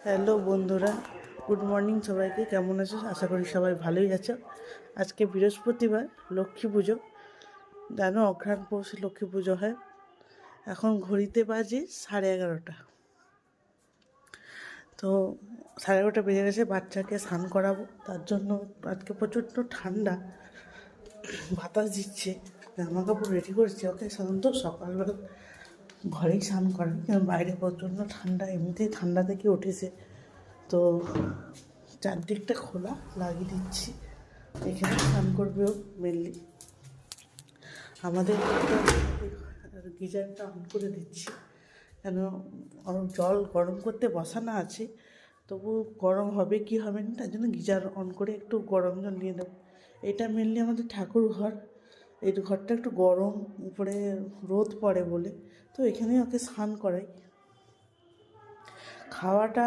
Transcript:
Hello বন্ধুরা, good morning সবাইকে। কেমন আছো? আশা করি সবাই ভালোই আছো। আজকে বৃহস্পতিবার, লক্ষ্মী পুজো। জানো অঘ্রাণ পৌষে লক্ষ্মী পুজো হয়। এখন ঘড়িতে বাজে 11:30। তো 11:30 বেজে গেছে। বাচ্চাকে স্নান করাবো, তার জন্য আজকে প্রচণ্ড ঠান্ডা, বাতাস দিচ্ছে। জামা কাপড় রেডি করছি। ওকে সাধারণত সকালবেলা ঘরেই স্নান করাই, কারণ বাইরে প্রচণ্ড ঠান্ডা, এমনিতেই ঠান্ডা থেকে উঠেছে। তো চারদিকটা খোলা লাগিয়ে দিচ্ছি, এখানে স্নান করবেও মেনলি। আমাদের গিজারটা অন করে দিচ্ছি, কেন জল গরম করতে বসানো আছে, তবু গরম হবে কি হবে না, তার জন্য গিজার অন করে একটু গরম জল নিয়ে নেব। এটা মেনলি আমাদের ঠাকুর ঘর, এই ঘরটা একটু গরম, উপরে রোদ পড়ে বলে, তো এখানেই ওকে স্নান করাই। খাওয়াটা